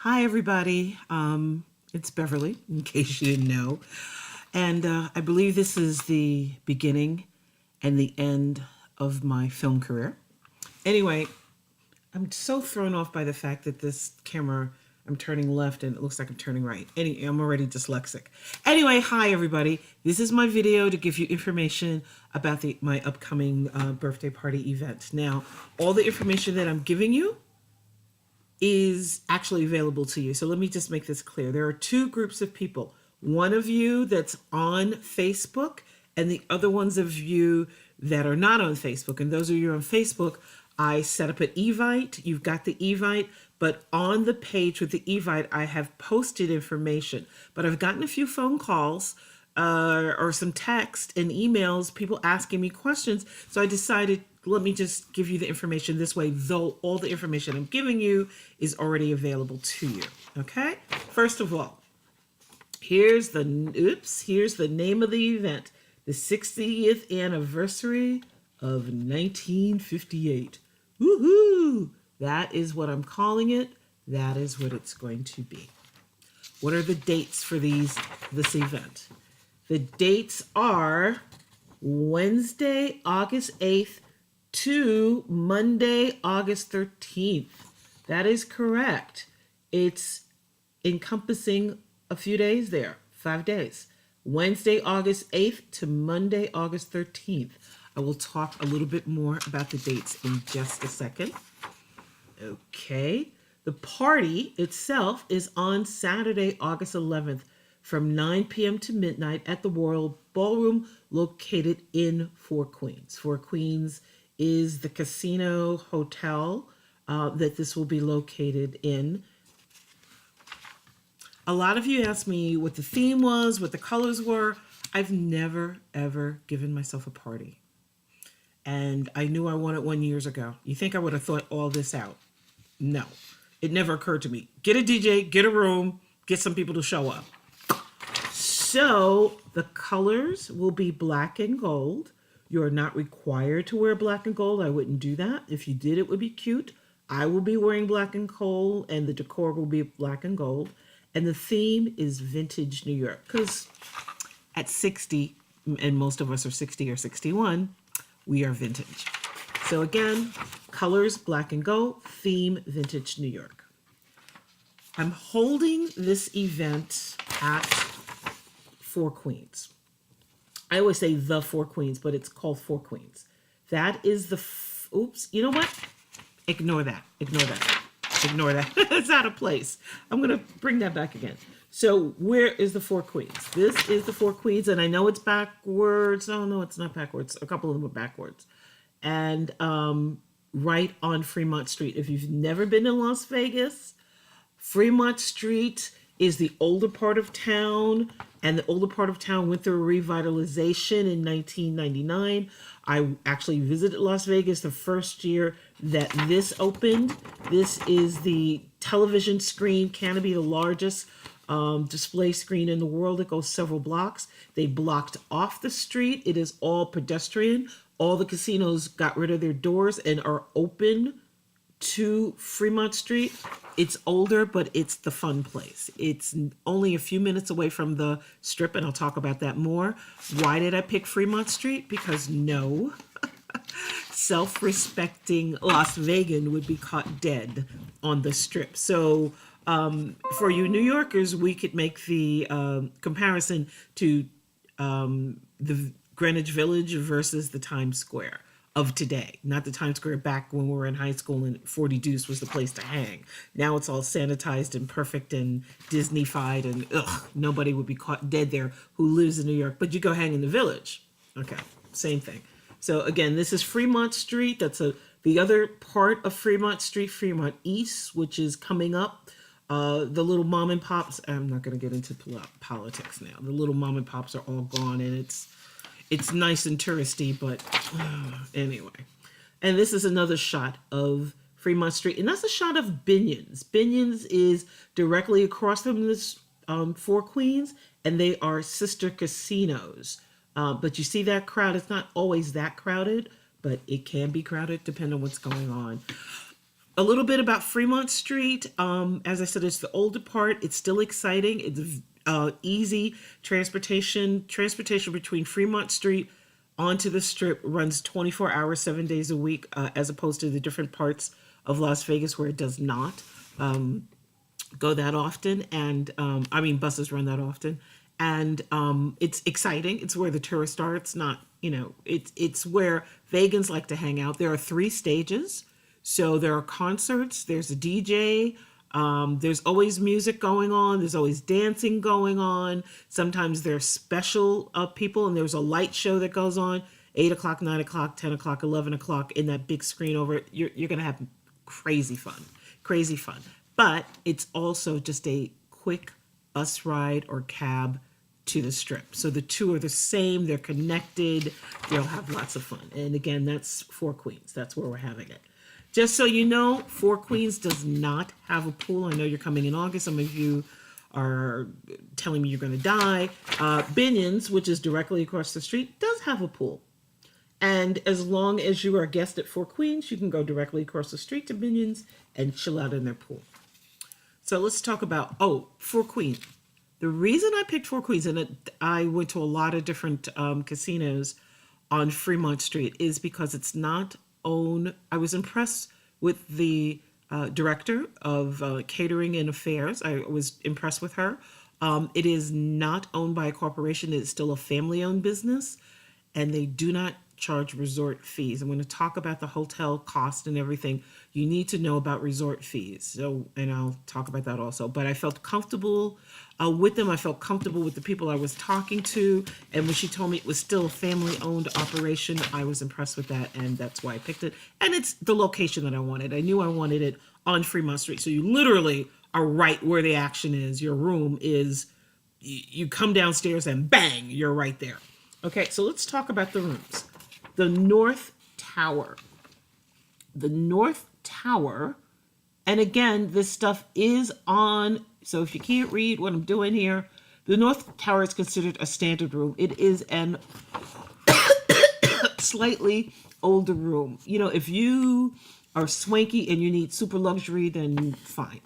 Hi, everybody. It's Beverly, in case you didn't know. And I believe this is the beginning and the end of my film career. Anyway, I'm so thrown off by the fact that this camera, I'm turning left and it looks like I'm turning right. I'm already dyslexic. Anyway, hi, everybody. This is my video to give you information about my upcoming birthday party event. Now, all the information that I'm giving you is actually available to you. So let me just make this clear. There are two groups of people. One of you that's on Facebook and the other ones of you that are not on Facebook. And those of you on Facebook, I set up an Evite. You've got the Evite, but on the page with the Evite, I have posted information. But I've gotten a few phone calls or some text and emails, people asking me questions. So I decided, let me just give you the information this way, though all the information I'm giving you is already available to you. Okay? First of all, here's the name of the event. The 60th anniversary of 1958. Woohoo! That is what I'm calling it. That is what it's going to be. What are the dates for this event? The dates are Wednesday, August 8th to Monday, August 13th. That is correct. It's encompassing a few days there, 5 days. Wednesday, August 8th to Monday, August 13th. I will talk a little bit more about the dates in just a second. Okay. The party itself is on Saturday, August 11th from 9 p.m. to midnight at the Royal Ballroom located in Four Queens. Four Queens is the casino hotel that this will be located in. A lot of you asked me what the theme was, what the colors were. I've never, ever given myself a party. And I knew I wanted one years ago. You think I would have thought all this out? No, it never occurred to me. Get a DJ, get a room, get some people to show up. So the colors will be black and gold. You're not required to wear black and gold. I wouldn't do that. If you did, it would be cute. I will be wearing black and gold, and the decor will be black and gold. And the theme is vintage New York, because at 60, and most of us are 60 or 61, we are vintage. So again, colors, black and gold, theme, vintage New York. I'm holding this event at Four Queens. I always say the Four Queens, but it's called Four Queens. That is the, oops, you know what? Ignore that. It's out of place. I'm going to bring that back again. So where is the Four Queens? This is the Four Queens, and I know it's backwards. Oh, no, it's not backwards. A couple of them are backwards. And right on Fremont Street. If you've never been in Las Vegas, Fremont Street is the older part of town, and the older part of town went through a revitalization in 1999. I actually visited Las Vegas the first year that this opened. This is the television screen, canopy, the largest display screen in the world. It goes several blocks. They blocked off the street. It is all pedestrian. All the casinos got rid of their doors and are open to Fremont Street. It's older, but it's the fun place. It's only a few minutes away from the Strip, and I'll talk about that more. Why did I pick Fremont Street? Because no self-respecting Las Vegan would be caught dead on the Strip. So for you New Yorkers, we could make the comparison to the Greenwich Village versus the Times Square of today. Not the Times Square back when we were in high school and 40 Deuce was the place to hang. Now it's all sanitized and perfect and Disney-fied, and nobody would be caught dead there who lives in New York. But you go hang in the Village. Okay, same thing. So again, this is Fremont Street. That's the other part of Fremont Street, Fremont East, which is coming up. The little mom and pops, I'm not going to get into politics now. The little mom and pops are all gone, and it's nice and touristy, but anyway. And this is another shot of Fremont Street, and that's a shot of Binion's. Binion's is directly across from this Four Queens, and they are sister casinos. But you see that crowd? It's not always that crowded, but it can be crowded depending on what's going on. A little bit about Fremont Street. As I said, it's the older part. It's still exciting. It's easy transportation. Transportation between Fremont Street onto the Strip runs 24 hours, 7 days a week, as opposed to the different parts of Las Vegas where it does not go that often. And I mean, buses run that often. And it's exciting. It's where the tourists are. It's not, it's where Vegans like to hang out. There are 3 stages. So there are concerts, there's a DJ, there's always music going on, there's always dancing going on. Sometimes there's special people, and there's a light show that goes on 8 o'clock, 9 o'clock, 10 o'clock, 11 o'clock in that big screen over it. You're going to have crazy fun, crazy fun. But it's also just a quick bus ride or cab to the Strip. So the two are the same, they're connected, they'll have lots of fun. And again, that's Four Queens, that's where we're having it. Just so you know, Four Queens does not have a pool. I know you're coming in August. Some of you are telling me you're going to die. Binion's, which is directly across the street, does have a pool. And as long as you are a guest at Four Queens, you can go directly across the street to Binion's and chill out in their pool. So let's talk about, Four Queens. The reason I picked Four Queens, and I went to a lot of different casinos on Fremont Street, is because it's not owned. I was impressed with the director of catering and affairs. I was impressed with her. It is not owned by a corporation. It's still a family-owned business, and they do not charge resort fees. I'm going to talk about the hotel cost and everything. You need to know about resort fees. So, and I'll talk about that also. But I felt comfortable with them. I felt comfortable with the people I was talking to. And when she told me it was still a family-owned operation, I was impressed with that, and that's why I picked it. And it's the location that I wanted. I knew I wanted it on Fremont Street. So you literally are right where the action is. Your room is, you come downstairs and bang, you're right there. Okay, so let's talk about the rooms. The North Tower. The North Tower, and again, this stuff is on, so if you can't read what I'm doing here, the North Tower is considered a standard room. It is an slightly older room. If you are swanky and you need super luxury, then fine.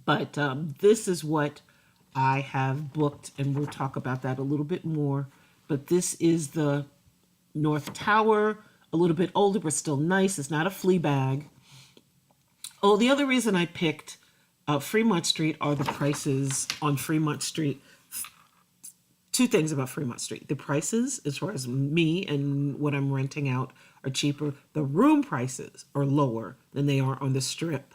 But this is what I have booked, and we'll talk about that a little bit more. But this is the North Tower, a little bit older, but still nice. It's not a flea bag. Oh, the other reason I picked Fremont Street are the prices on Fremont Street. 2 things about Fremont Street. The prices, as far as me and what I'm renting out, are cheaper. The room prices are lower than they are on the Strip.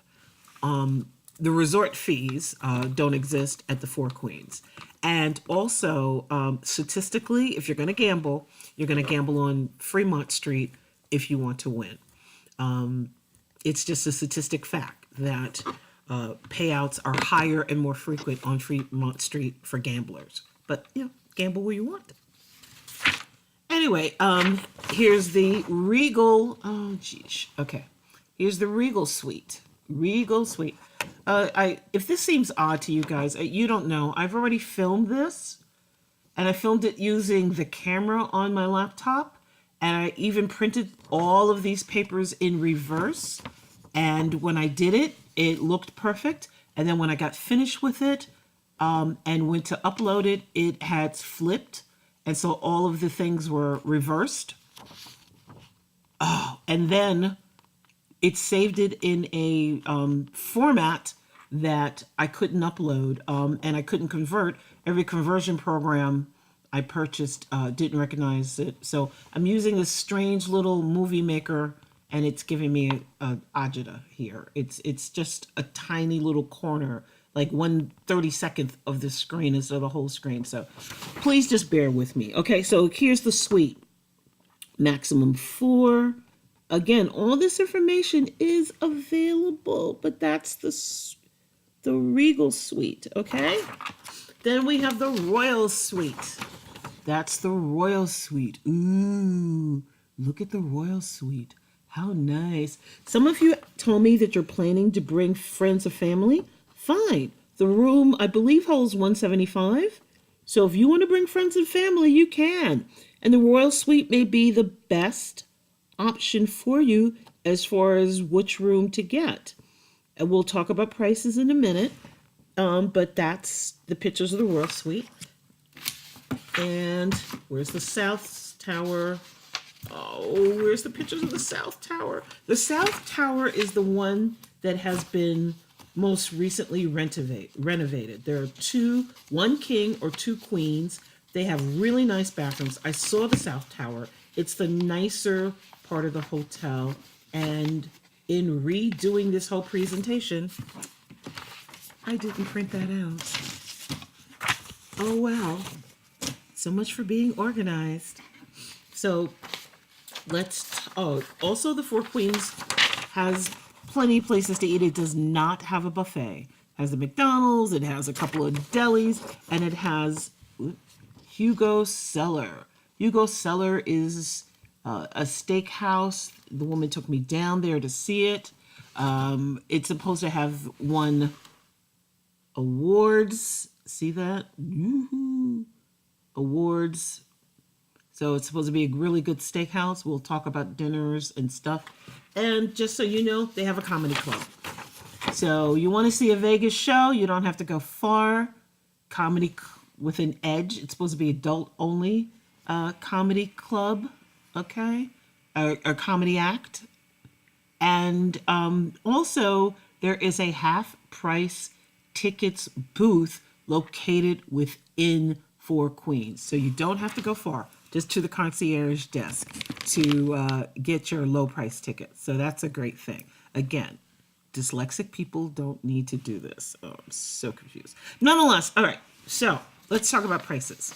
The resort fees don't exist at the Four Queens. And also, statistically, if you're going to gamble, you're going to gamble on Fremont Street if you want to win. It's just a statistic fact that payouts are higher and more frequent on Fremont Street for gamblers. But, gamble where you want. Anyway, here's the Regal. Oh, geez. Okay. Here's the Regal Suite. Regal Suite. If this seems odd to you guys, you don't know. I've already filmed this, and I filmed it using the camera on my laptop, and I even printed all of these papers in reverse. And when I did it, it looked perfect. And then when I got finished with it and went to upload it, it had flipped. And so all of the things were reversed. Oh, and then it saved it in a format that I couldn't upload and I couldn't convert. Every conversion program I purchased didn't recognize it. So I'm using this strange little movie maker, and it's giving me agita here. It's just a tiny little corner, like 1/32 of the screen instead of the whole screen. So please just bear with me. Okay, so here's the suite. Maximum 4. Again, all this information is available, but that's the Regal Suite, okay? Then we have the Royal Suite. That's the Royal Suite. Ooh, look at the Royal Suite. How nice. Some of you told me that you're planning to bring friends or family. Fine. The room, I believe, holds 175. So if you want to bring friends and family, you can. And the Royal Suite may be the best option for you as far as which room to get. And we'll talk about prices in a minute. But that's the Pictures of the World Suite. And where's the South Tower? Oh, where's the pictures of the South Tower? The South Tower is the one that has been most recently renovated. There are one king or two queens. They have really nice bathrooms. I saw the South Tower. It's the nicer part of the hotel. And in redoing this whole presentation, I didn't print that out. Oh, wow. So much for being organized. So also the Four Queens has plenty of places to eat. It does not have a buffet. It has a McDonald's, it has a couple of delis, and it has Hugo Cellar. Hugo Cellar is a steakhouse. The woman took me down there to see it. It's supposed to have won awards. See that? Yoo-hoo. Awards. So it's supposed to be a really good steakhouse. We'll talk about dinners and stuff. And just so you know, they have a comedy club. So you want to see a Vegas show, you don't have to go far. Comedy with an edge. It's supposed to be adult only comedy club, okay? A comedy act. And also there is a half price tickets booth located within Four Queens. So you don't have to go far, just to the concierge desk to get your low price ticket. So that's a great thing. Again, dyslexic people don't need to do this. Oh, I'm so confused. Nonetheless, all right, so let's talk about prices,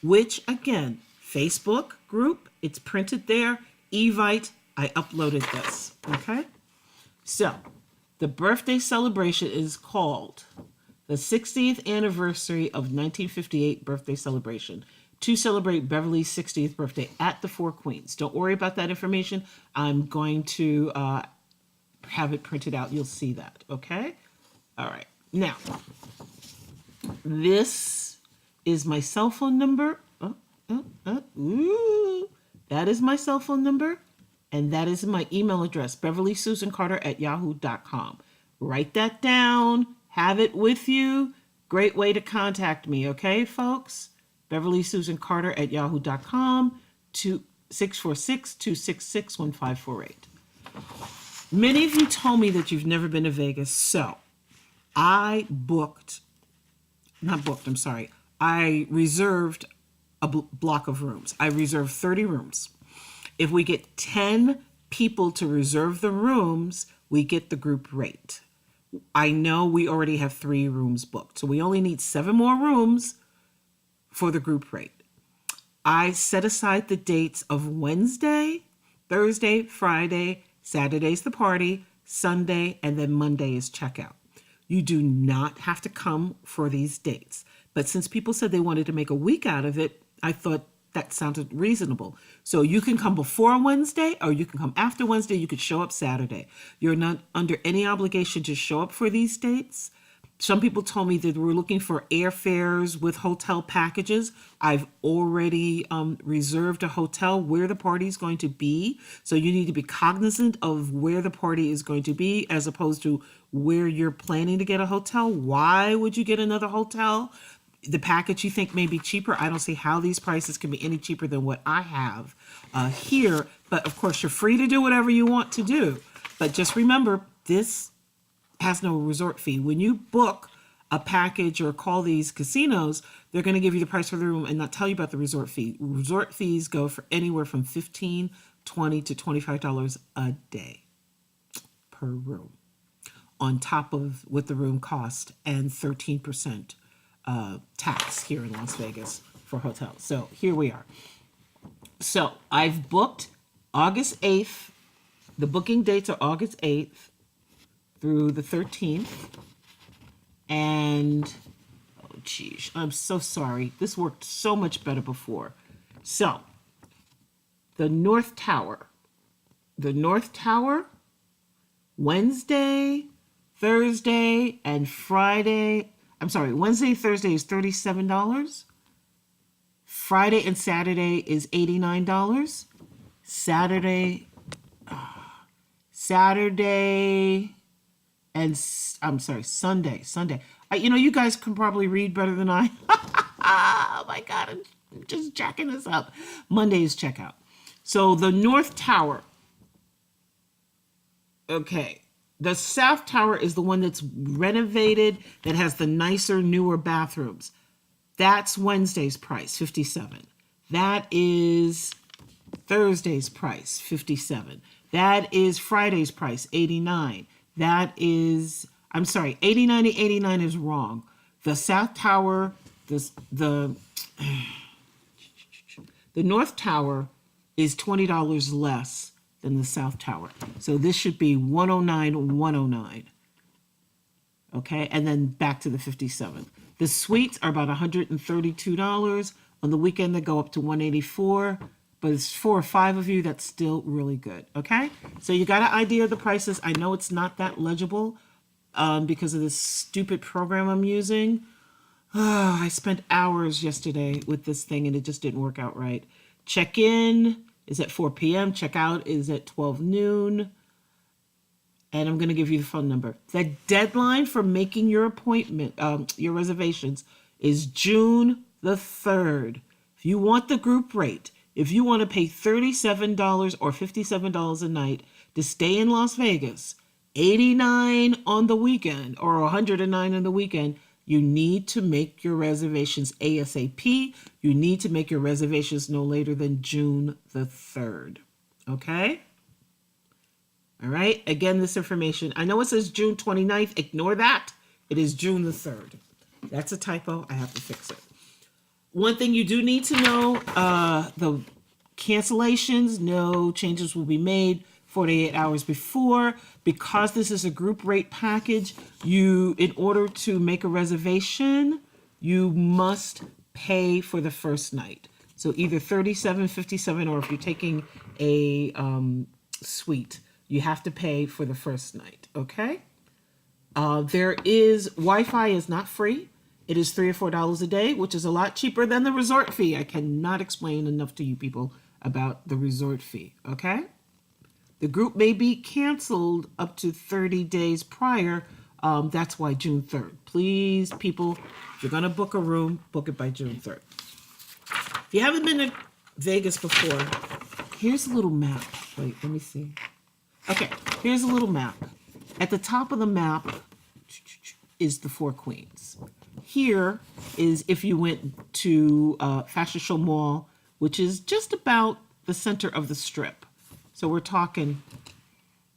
which again, Facebook group, it's printed there. Evite, I uploaded this, okay? So the birthday celebration is called the 60th anniversary of 1958 birthday celebration to celebrate Beverly's 60th birthday at the Four Queens. Don't worry about that information. I'm going to have it printed out. You'll see that, okay? All right. Now, this is my cell phone number. That is my cell phone number. And that is my email address, beverlysusancarter@yahoo.com. Write that down. Have it with you. Great way to contact me, okay, folks? beverlysusancarter@yahoo.com, 646-266-1548. Many of you told me that you've never been to Vegas, so I reserved a block of rooms. I reserved 30 rooms. If we get 10 people to reserve the rooms, we get the group rate. I know we already have 3 rooms booked, so we only need 7 more rooms for the group rate. I set aside the dates of Wednesday, Thursday, Friday, Saturday's the party, Sunday, and then Monday is checkout. You do not have to come for these dates. But since people said they wanted to make a week out of it, I thought that sounded reasonable. So you can come before Wednesday or you can come after Wednesday. You could show up Saturday. You're not under any obligation to show up for these dates. Some people told me that we're looking for airfares with hotel packages. I've already reserved a hotel where the party is going to be. So you need to be cognizant of where the party is going to be as opposed to where you're planning to get a hotel. Why would you get another hotel? The package you think may be cheaper. I don't see how these prices can be any cheaper than what I have here. But of course, you're free to do whatever you want to do. But just remember, this has no resort fee. When you book a package or call these casinos, they're going to give you the price for the room and not tell you about the resort fee. Resort fees go for anywhere from $15, $20 to $25 a day per room, on top of what the room cost and 13% tax here in Las Vegas for hotels. So here we are. So I've booked August 8th. The booking dates are August 8th through the 13th. And, oh geez, I'm so sorry. This worked so much better before. So, the North Tower, Wednesday, Thursday, and Friday. Wednesday, Thursday is $37. Friday and Saturday is $89. Saturday Saturday I'm sorry, Sunday. You guys can probably read better than I. Oh my God, I'm just jacking this up. Monday is checkout. So the North Tower. Okay. The South Tower is the one that's renovated, that has the nicer, newer bathrooms. That's Wednesday's price, $57. That is Thursday's price, $57. That is Friday's price, $89. That is, I'm sorry, $89 and $89 is wrong. The South Tower, the North Tower is $20 less than the South Tower. So this should be $109, $109. Okay, and then back to the $57. The suites are about $132. On the weekend, they go up to $184. But it's 4 or 5 of you, that's still really good. Okay, so you got an idea of the prices. I know it's not that legible because of this stupid program I'm using. Oh, I spent hours yesterday with this thing and it just didn't work out right. Check in is at 4 p.m. Check out is at 12 noon. And I'm going to give you the phone number. The deadline for making your appointment, your reservations, is June the 3rd. If you want the group rate, if you want to pay $37 or $57 a night to stay in Las Vegas, $89 on the weekend or $109 on the weekend, you need to make your reservations ASAP. You need to make your reservations no later than June the 3rd. Okay? All right? Again, this information, I know it says June 29th. Ignore that. It is June the 3rd. That's a typo. I have to fix it. One thing you do need to know, the cancellations, no changes will be made 48 hours before. Because this is a group rate package, in order to make a reservation, you must pay for the first night. So either $37, $57, or if you're taking a suite, you have to pay for the first night, okay? Wi-Fi is not free. It is $3 or $4 a day, which is a lot cheaper than the resort fee. I cannot explain enough to you people about the resort fee, okay? The group may be canceled up to 30 days prior. That's why June 3rd. Please, people, if you're going to book a room, book it by June 3rd. If you haven't been to Vegas before, here's a little map. Wait, let me see. Okay, here's a little map. At the top of the map is the Four Queens. Here is if you went to Fashion Show Mall, which is just about the center of the Strip. So we're talking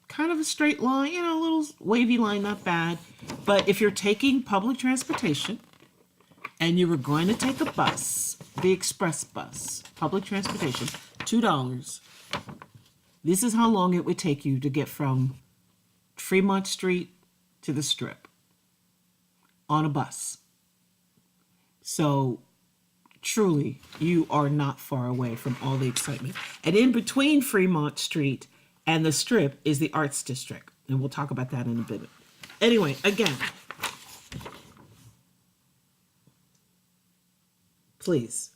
kind of a straight line, a little wavy line, not bad. But if you're taking public transportation and you were going to take a bus, the express bus, public transportation, $2. This is how long it would take you to get from Fremont Street to the Strip on a bus. So truly, you are not far away from all the excitement. And in between Fremont Street and the Strip is the Arts District. And we'll talk about that in a bit. Anyway, again, please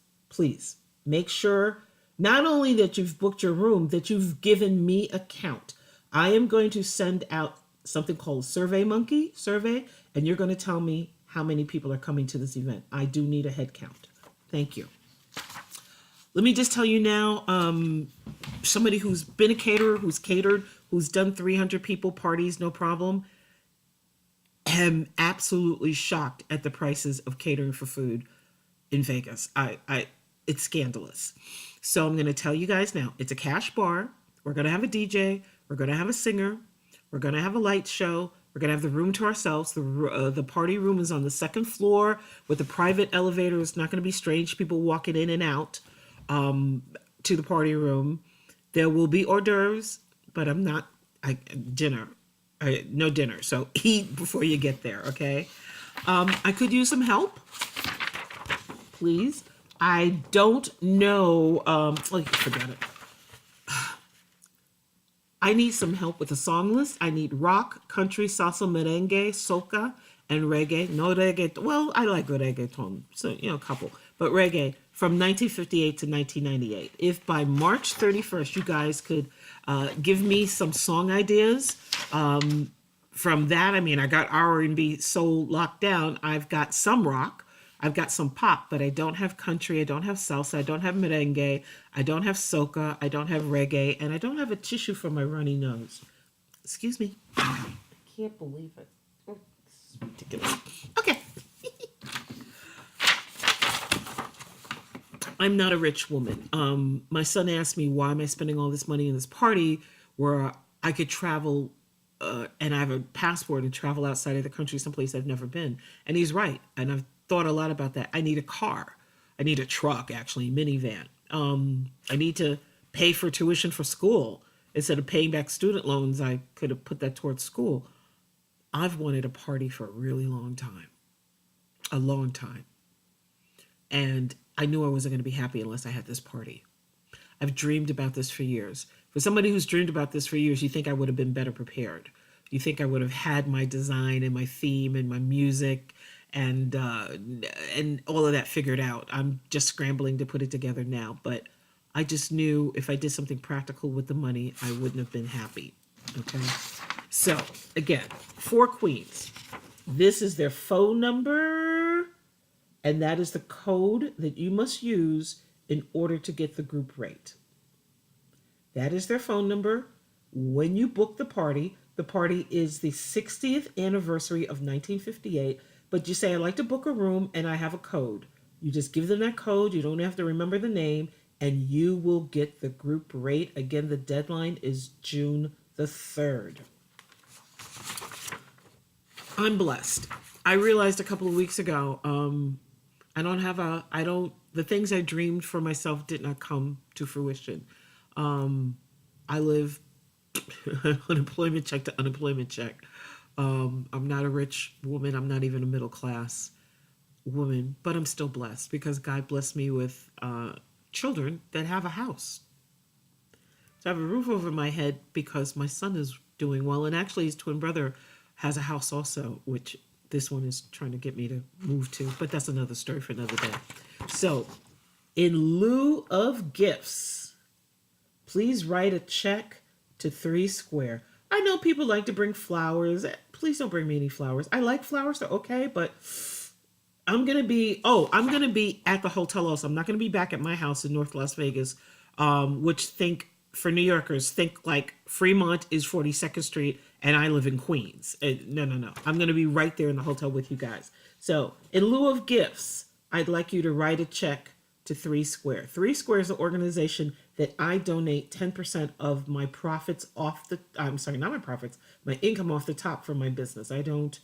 make sure not only that you've booked your room, that you've given me a count. I am going to send out something called SurveyMonkey survey, and you're going to tell me how many people are coming to this event. I do need a head count. Thank you. Let me just tell you now, somebody who's been a caterer, who's catered, who's done 300 people parties, no problem, am absolutely shocked at the prices of catering for food in Vegas. It's scandalous. So I'm going to tell you guys now, it's a cash bar. We're going to have a DJ. We're going to have a singer. We're going to have a light show. We're going to have the room to ourselves. The party room is on the second floor with a private elevator. It's not going to be strange people walking in and out to the party room. There will be hors d'oeuvres, but no dinner. So eat before you get there, okay? I could use some help, please. I don't know. Forget it. I need some help with a song list. I need rock, country, salsa, merengue, soca, and reggae. No reggaeton. Well, I like reggaeton, so, a couple. But reggae from 1958 to 1998. If by March 31st you guys could Give me some song ideas. From that, I mean, I got R&B soul locked down. I've got some rock. I've got some pop, but I don't have country. I don't have salsa. I don't have merengue. I don't have soca. I don't have reggae. And I don't have a tissue for my runny nose. Excuse me. I can't believe it. It's ridiculous. Okay. I'm not a rich woman. My son asked me, why am I spending all this money in this party where I could travel and I have a passport and travel outside of the country, someplace I've never been. And he's right. And I've thought a lot about that. I need a car. I need a truck, actually, minivan. I need to pay for tuition for school. Instead of paying back student loans, I could have put that towards school. I've wanted a party for a really long time. A long time. And I knew I wasn't going to be happy unless I had this party. I've dreamed about this for years. For somebody who's dreamed about this for years, you think I would have been better prepared. You think I would have had my design and my theme and my music and all of that figured out. I'm just scrambling to put it together now. But I just knew if I did something practical with the money, I wouldn't have been happy. Okay. So again, 4 queens. This is their phone number. And that is the code that you must use in order to get the group rate. That is their phone number. When you book the party is the 60th anniversary of 1958, but you say, I'd like to book a room and I have a code. You just give them that code. You don't have to remember the name and you will get the group rate. Again, the deadline is June the 3rd. I'm blessed. I realized a couple of weeks ago, the things I dreamed for myself did not come to fruition. I live unemployment check to unemployment check. I'm not a rich woman. I'm not even a middle class woman, but I'm still blessed because God blessed me with children that have a house. So I have a roof over my head because my son is doing well. And actually his twin brother has a house also, which this one is trying to get me to move to, but that's another story for another day. So, in lieu of gifts, please write a check to 3 Square. I know people like to bring flowers. Please don't bring me any flowers. I like flowers, they're okay, but I'm going to be at the hotel also. I'm not going to be back at my house in North Las Vegas, which for New Yorkers, think like Fremont is 42nd Street and I live in Queens. No. I'm going to be right there in the hotel with you guys. So in lieu of gifts, I'd like you to write a check to 3 Square. 3 Square is an organization that I donate 10% of my profits not my profits, my income off the top from my business. I don't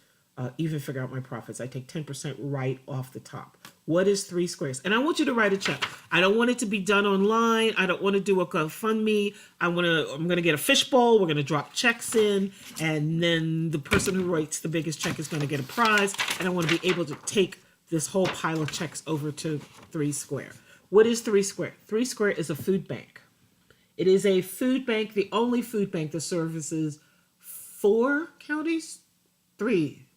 even figure out my profits. I take 10% right off the top. What is 3 Squares? And I want you to write a check. I don't want it to be done online. I don't want to do a GoFundMe. I'm going to get a fishbowl. We're going to drop checks in. And then the person who writes the biggest check is going to get a prize. And I want to be able to take this whole pile of checks over to 3 Square. What is 3 Square? 3 Square is a food bank. It is a food bank, the only food bank that services 4 counties? 3.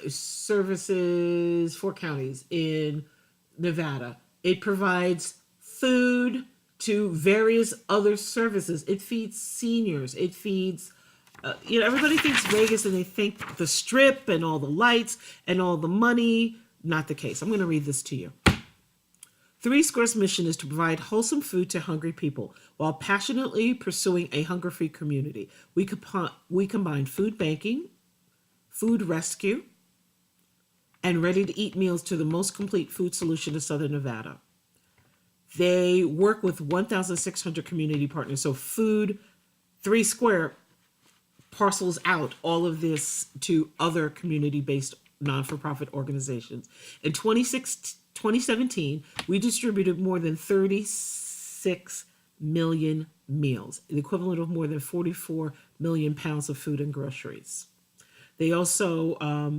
Services 4 counties in Nevada. It provides food to various other services. It feeds seniors. It feeds, everybody thinks Vegas and they think the strip and all the lights and all the money. Not the case. I'm going to read this to you. 3 Square's mission is to provide wholesome food to hungry people while passionately pursuing a hunger-free community. We combine food banking, food rescue, and ready-to-eat meals to the most complete food solution in Southern Nevada. They work with 1,600 community partners. So 3 Square parcels out all of this to other community-based non-for-profit organizations. In 2017, we distributed more than 36 million meals, the equivalent of more than 44 million pounds of food and groceries. They also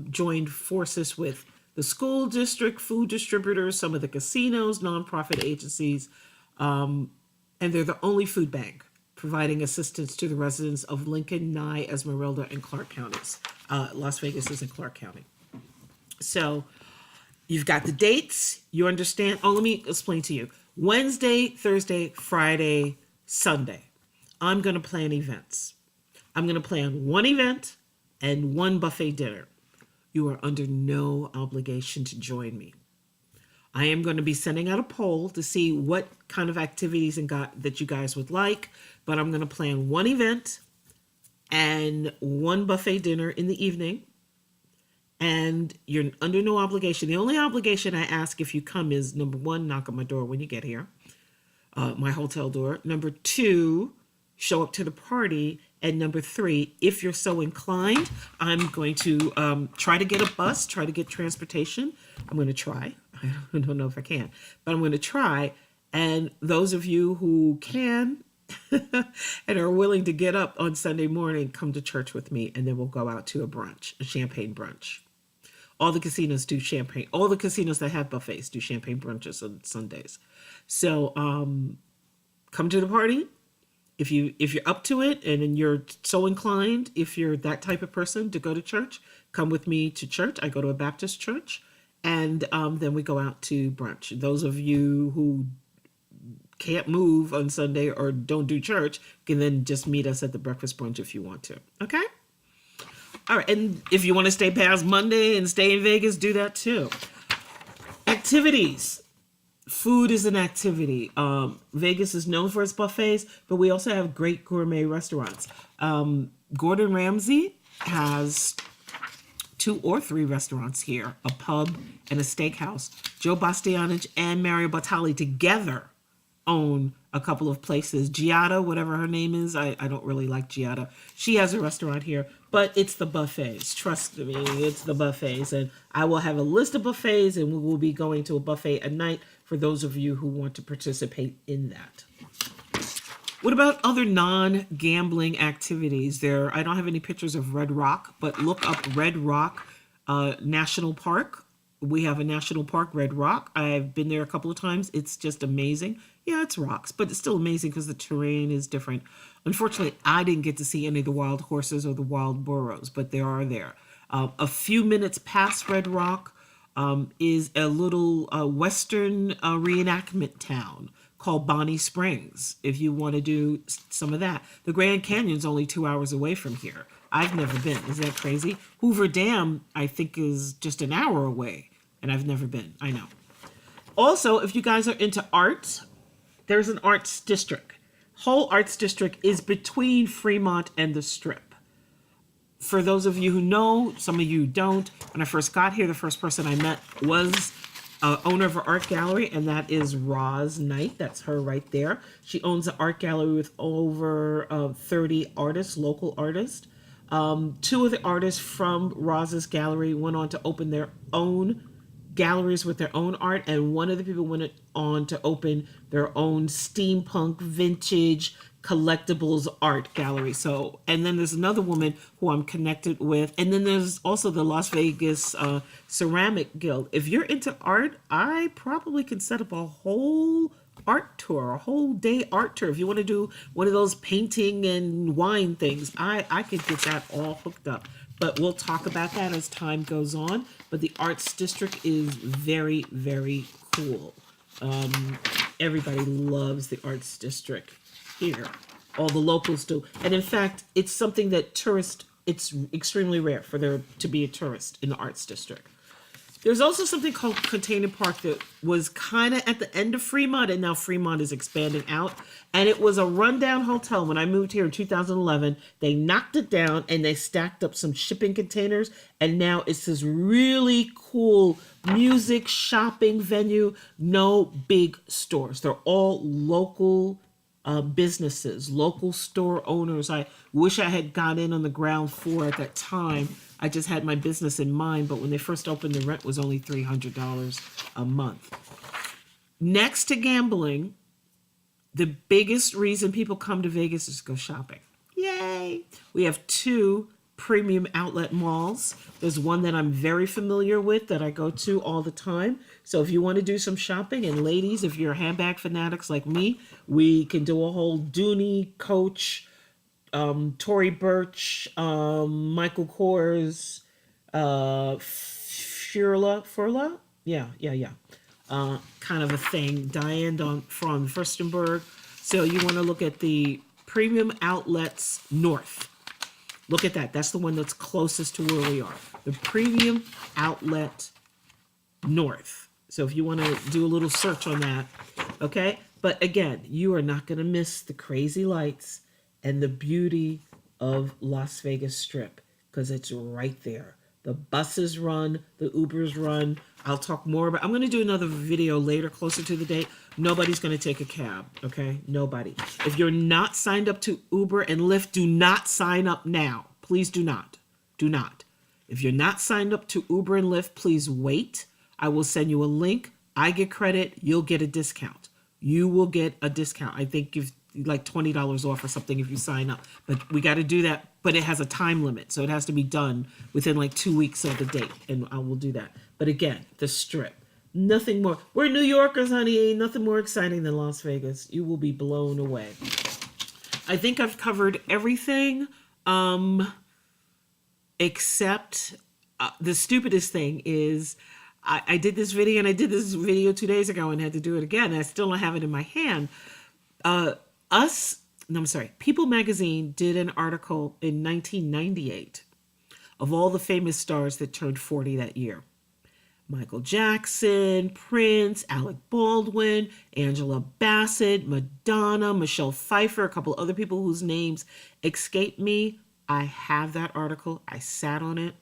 joined forces with the school district, food distributors, some of the casinos, nonprofit agencies, and they're the only food bank providing assistance to the residents of Lincoln, Nye, Esmeralda, and Clark counties. Las Vegas is in Clark County. So you've got the dates. You understand? Oh, let me explain to you. Wednesday, Thursday, Friday, Sunday. I'm going to plan events. I'm going to plan one event and one buffet dinner. You are under no obligation to join me. I am going to be sending out a poll to see what kind of activities that you guys would like, but I'm going to plan one event and one buffet dinner in the evening, and you're under no obligation. The only obligation I ask if you come is, number one, knock on my door when you get here, my hotel door. Number two, show up to the party. And number three, if you're so inclined, I'm going to try to get a bus, try to get transportation. I'm going to try. I don't know if I can, but I'm going to try. And those of you who can and are willing to get up on Sunday morning, come to church with me, and then we'll go out to a brunch, a champagne brunch. All the casinos do champagne. All the casinos that have buffets do champagne brunches on Sundays. So come to the party. If you're up to it and you're so inclined, if you're that type of person to go to church, come with me to church. I go to a Baptist church, and then we go out to brunch. Those of you who can't move on Sunday or don't do church can then just meet us at the breakfast brunch if you want to. Okay? All right. And if you want to stay past Monday and stay in Vegas, do that too. Activities. Food is an activity. Vegas is known for its buffets, but we also have great gourmet restaurants. Gordon Ramsay has 2 or 3 restaurants here, a pub and a steakhouse. Joe Bastianich and Mario Batali together own a couple of places. Giada, whatever her name is, I don't really like Giada. She has a restaurant here, but it's the buffets. Trust me, it's the buffets. And I will have a list of buffets, and we will be going to a buffet at night for those of you who want to participate in that. What about other non-gambling activities? I don't have any pictures of Red Rock, but look up Red Rock National Park. We have a national park, Red Rock. I've been there a couple of times. It's just amazing. Yeah, it's rocks, but it's still amazing because the terrain is different. Unfortunately, I didn't get to see any of the wild horses or the wild burros, but they are there. A few minutes past Red Rock is a little Western reenactment town called Bonnie Springs, if you want to do some of that. The Grand Canyon's only 2 hours away from here. I've never been. Is that crazy? Hoover Dam, I think, is just an hour away, and I've never been. I know. Also, if you guys are into art, there's an arts district. Whole arts district is between Fremont and the Strip. For those of you who know, some of you don't, when I first got here, the first person I met was owner of an art gallery, and that is Roz Knight. That's her right there. She owns an art gallery with over 30 artists, local artists. 2 of the artists from Roz's gallery went on to open their own galleries with their own art, and one of the people went on to open their own steampunk vintage collectibles art gallery. So, and then there's another woman who I'm connected with, and then there's also the Las Vegas Ceramic Guild. If you're into art, I probably can set up a whole art tour, a whole day art tour. If you want to do one of those painting and wine things, I could get that all hooked up. But we'll talk about that as time goes on. But the arts district is very, very cool. Everybody loves the arts district here. All the locals do. And in fact, it's something that it's extremely rare for there to be a tourist in the arts district. There's also something called Container Park that was kind of at the end of Fremont, and now Fremont is expanding out. And it was a rundown hotel. When I moved here in 2011, they knocked it down and they stacked up some shipping containers. And now it's this really cool music shopping venue. No big stores. They're all local businesses, local store owners. I wish I had got in on the ground floor at that time. I just had my business in mind, but when they first opened, the rent was only $300 a month. Next to gambling, the biggest reason people come to Vegas is to go shopping. Yay! We have 2 premium outlet malls. There's one that I'm very familiar with that I go to all the time. So if you want to do some shopping, and ladies, if you're handbag fanatics like me, we can do a whole Dooney, Coach, Tory Burch, Michael Kors, Furla, yeah, kind of a thing. Diane from Furstenberg. So you want to look at the Premium Outlets North. Look at that. That's the one that's closest to where we are. The Premium Outlet North. So if you want to do a little search on that, okay? But again, you are not going to miss the crazy lights and the beauty of Las Vegas Strip because it's right there. The buses run, the Ubers run. I'll talk more about, I'm going to do another video later, closer to the date. Nobody's going to take a cab, okay? Nobody. If you're not signed up to Uber and Lyft, do not sign up now. Please do not. Do not. If you're not signed up to Uber and Lyft, please wait. I will send you a link. I get credit. You'll get a discount. You will get a discount. I think you've like $20 off or something if you sign up. But we got to do that. But it has a time limit. So it has to be done within like 2 weeks of the date. And I will do that. But again, the Strip. Nothing more. We're New Yorkers, honey. Ain't nothing more exciting than Las Vegas. You will be blown away. I think I've covered everything except the stupidest thing is I did this video and I did this video 2 days ago and had to do it again. I still don't have it in my hand. People Magazine did an article in 1998 of all the famous stars that turned 40 that year. Michael Jackson, Prince, Alec Baldwin, Angela Bassett, Madonna, Michelle Pfeiffer, a couple other people whose names escape me. I have that article. I sat on it.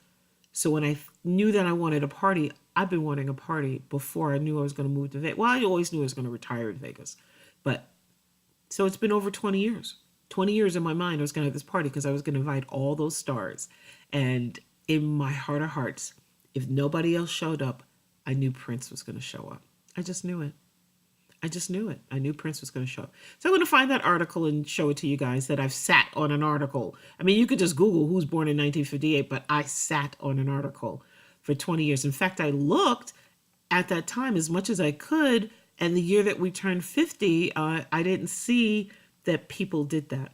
So when I knew that I wanted a party, I've been wanting a party before I knew I was going to move to Vegas. Well, I always knew I was going to retire in Vegas. But so it's been over 20 years. 20 years in my mind, I was going to have this party because I was going to invite all those stars. And in my heart of hearts, if nobody else showed up, I knew Prince was going to show up. I just knew it. I just knew it. I knew Prince was going to show up. So I'm going to find that article and show it to you guys that I've sat on an article. I mean, you could just Google who's born in 1958, but I sat on an article for 20 years. In fact, I looked at that time as much as I could. And the year that we turned 50, I didn't see that people did that.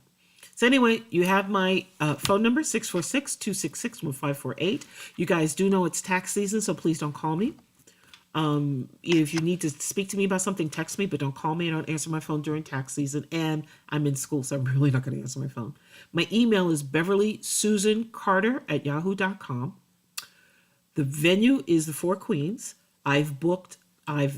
So anyway, you have my phone number, 646-266-1548. You guys do know it's tax season, so please don't call me. If you need to speak to me about something, text me, but don't call me. I don't answer my phone during tax season, and I'm in school, so I'm really not going to answer my phone. My email is beverlysusancarter@yahoo.com. The venue is the Four Queens. I've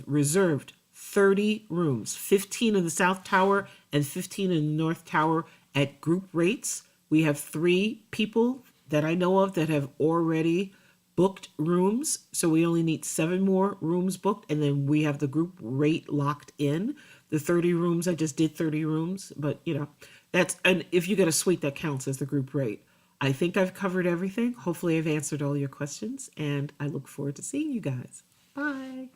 reserved 30 rooms, 15 in the South Tower and 15 in the North Tower at group rates. We have 3 people that I know of that have already booked rooms. So we only need 7 more rooms booked. And then we have the group rate locked in. The 30 rooms, I just did 30 rooms. But, you know, and if you get a suite, that counts as the group rate. I think I've covered everything. Hopefully I've answered all your questions. And I look forward to seeing you guys. Bye.